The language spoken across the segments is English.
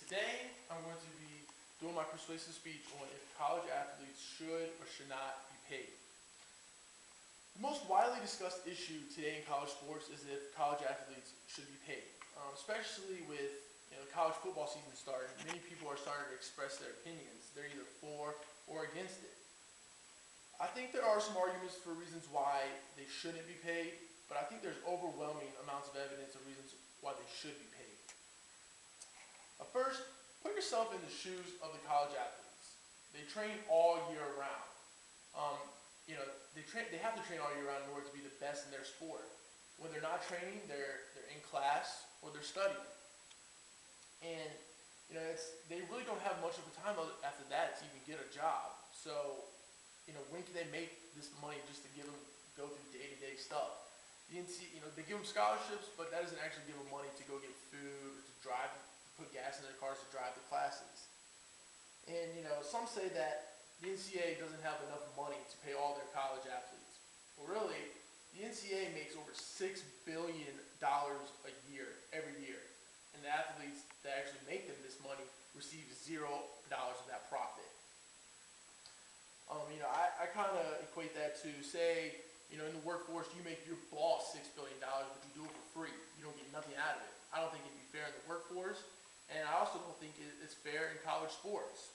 Today, I'm going to be doing my persuasive speech on if college athletes should or should not be paid. The most widely discussed issue today in college sports is if college athletes should be paid, especially with the college football season starting. Many people are starting to express their opinions. They're either for or against it. I think there are some arguments for reasons why they shouldn't be paid, but I think there's overwhelming amounts of evidence of reasons why they should be paid. First, put yourself in the shoes of the college athletes. They train all year round. They have to train all year round in order to be the best in their sport. When they're not training, they're in class or they're studying. And they really don't have much of a time after that to even get a job. So, when can they make this money just to go through day-to-day stuff? They give them scholarships, but that doesn't actually give them money to go get food or to drive, put gas in their cars to drive to classes. And some say that the NCAA doesn't have enough money to pay all their college athletes. Well, really, the NCAA makes over $6 billion a year, every year. And the athletes that actually make them this money receive $0 of that profit. I kind of equate that to, say, in the workforce, you make your boss $6 billion, but you do it for free. You don't get nothing out of it. I don't think it'd be fair in the workforce, and I also don't think it's fair in college sports.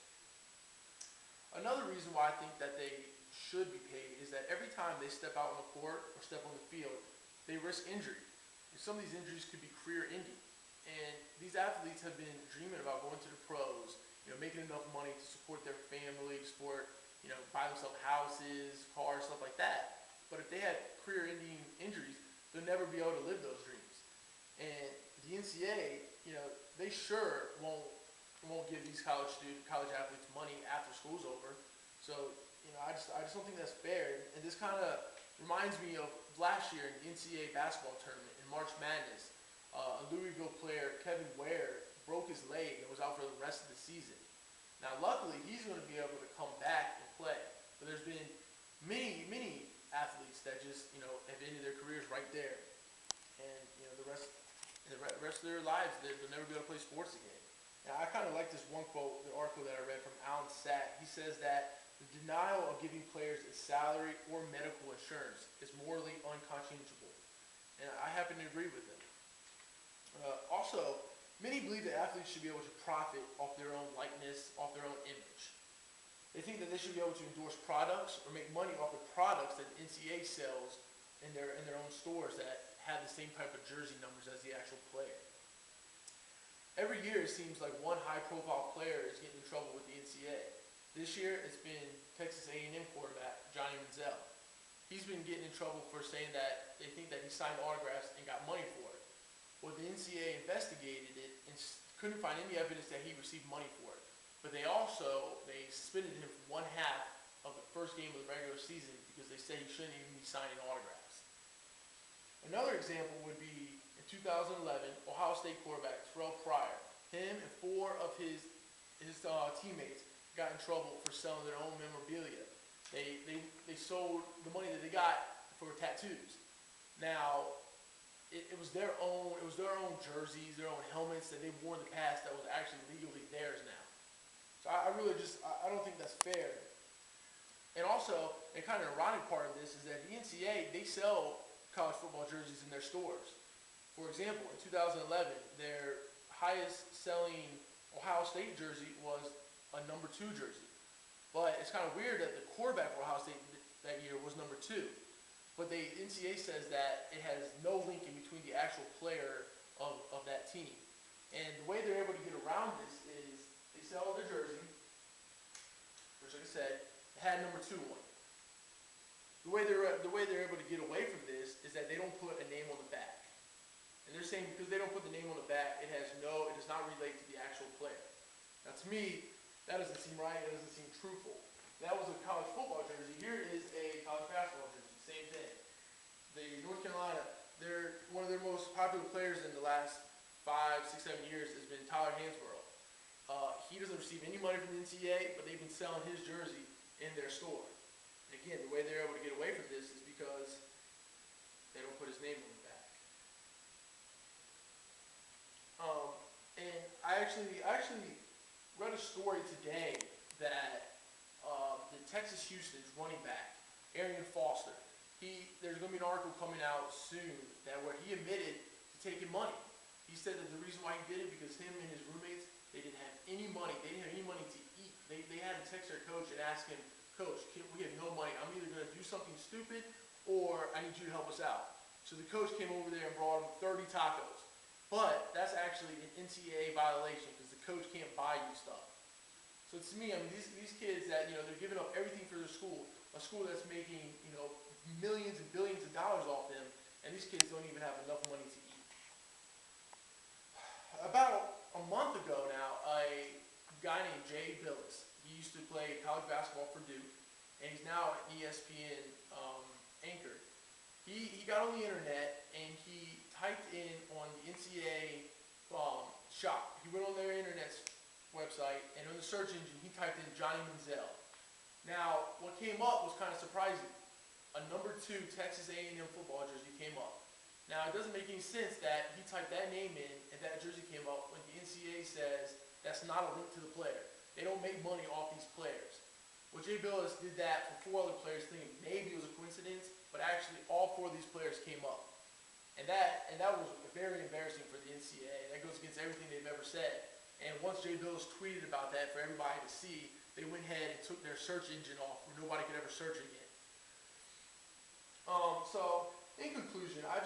Another reason why I think that they should be paid is that every time they step out on the court or step on the field, they risk injury. And some of these injuries could be career-ending. And these athletes have been dreaming about going to the pros, making enough money to support their family, to support, buy themselves houses, cars, stuff like that. But if they had career-ending injuries, they'll never be able to live those dreams. And the NCAA, they sure won't give these college athletes money after school's over. So, I just don't think that's fair. And this kind of reminds me of last year in the NCAA basketball tournament in March Madness. A Louisville player, Kevin Ware, broke his leg and was out for the rest of the season. Now, luckily, he's going to be able to come back and play. But there's been many athletes that just, have ended their careers right there. And, the rest of their lives, they'll never be able to play sports again. Now, I kind of like this one quote, the article that I read from Alan Sack. He says that the denial of giving players a salary or medical insurance is morally unconscionable. And I happen to agree with him. Also, many believe that athletes should be able to profit off their own likeness, off their own image. They think that they should be able to endorse products or make money off the products that the NCAA sells in their own stores that have the same type of jersey numbers as the actual player. Every year it seems like one high-profile player is getting in trouble with the NCAA. This year it's been Texas A&M quarterback Johnny Manziel. He's been getting in trouble for saying that they think that he signed autographs and got money for it. Well, the NCAA investigated it and couldn't find any evidence that he received money for it. But they suspended him for one half of the first game of the regular season because they said he shouldn't even be signing autographs. Another example would be in 2011, Ohio State quarterback Terrell Pryor. Him and 4 of his teammates got in trouble for selling their own memorabilia. They sold the money that they got for tattoos. Now, it was their own jerseys, their own helmets that they wore in the past that was actually legally theirs now. So I don't think that's fair. And also, a kind of ironic part of this is that the NCAA, they sell college football jerseys in their stores. For example, in 2011, their highest selling Ohio State jersey was a number 2 jersey. But it's kind of weird that the quarterback for Ohio State that year was number 2. But the NCAA says that it has no link in between the actual player of that team. And the way they're able to get around this is they sell their jersey, which, like I said, had number 2 on it. The way they're able to get away from this is that they don't put a name on the back. And they're saying because they don't put the name on the back, it does not relate to the actual player. Now, to me, that doesn't seem right. It doesn't seem truthful. That was a college football jersey. Here is a college basketball jersey. Same thing. The North Carolina, one of their most popular players in the last 5, 6, 7 years has been Tyler Hansborough. He doesn't receive any money from the NCAA, but they've been selling his jersey in their store. And again, the way they're able to get away from this is because they don't put his name on the back. And I I actually read a story today that the Texas Houston's running back, Arian Foster, there's going to be an article coming out soon that where he admitted to taking money. He said that the reason why he did it because him and his roommates, they didn't have any money. They didn't have any money to eat. They had to text their coach and ask him, Coach, we have no money. I'm either going to do something stupid or I need you to help us out. So the coach came over there and brought him 30 tacos. But that's actually an NCAA violation because the coach can't buy you stuff. So to me, I mean, these kids that, they're giving up everything for their school, a school that's making, millions and billions of dollars off them, and these kids don't even have enough money to eat. About a month ago now, a guy named Jay Billis, he used to play college basketball for Duke, and he's now an ESPN anchor. He got on the internet and he typed in on the NCAA shop. He went on their internet website and on the search engine he typed in Johnny Manziel. Now what came up was kind of surprising. A number 2 Texas A&M football jersey came up. Now it doesn't make any sense that he typed that name in and that jersey came up when the NCAA says that's not a link to the player. They don't make money off these players. Well, Jay Billis did that for 4 other players, thinking maybe it was a coincidence, but actually all 4 of these players came up. And that was very embarrassing for the NCAA. That goes against everything they've ever said. And once Jay Billis tweeted about that for everybody to see, they went ahead and took their search engine off where nobody could ever search again. So, in conclusion, I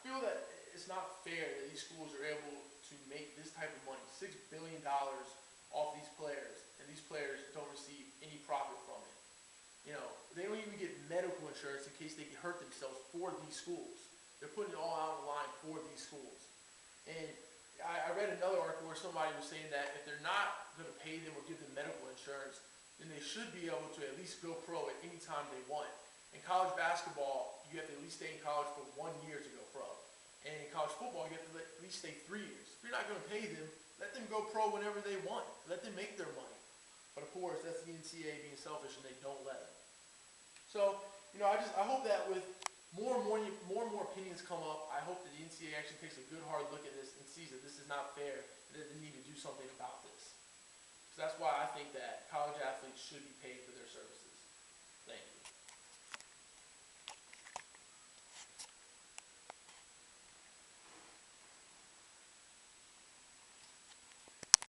feel that it's not fair that these schools are able to make this type of money, $6 billion off these players, and these players don't receive any profit from it. They don't even get medical insurance in case they can hurt themselves for these schools. They're putting it all out on the line for these schools. And I read another article where somebody was saying that if they're not going to pay them or give them medical insurance, then they should be able to at least go pro at any time they want. In college basketball, you have to at least stay in college for 1 year to go pro. And in college football, you have to at least stay 3 years. If you're not going to pay them, let them go pro whenever they want. Let them make their money. But of course, that's the NCAA being selfish and they don't let them. So, I hope that with more and more opinions come up, I hope that the NCAA actually takes a good hard look at this and sees that this is not fair and that they need to do something about this. So that's why I think that college athletes should be paid for their services. Thank you.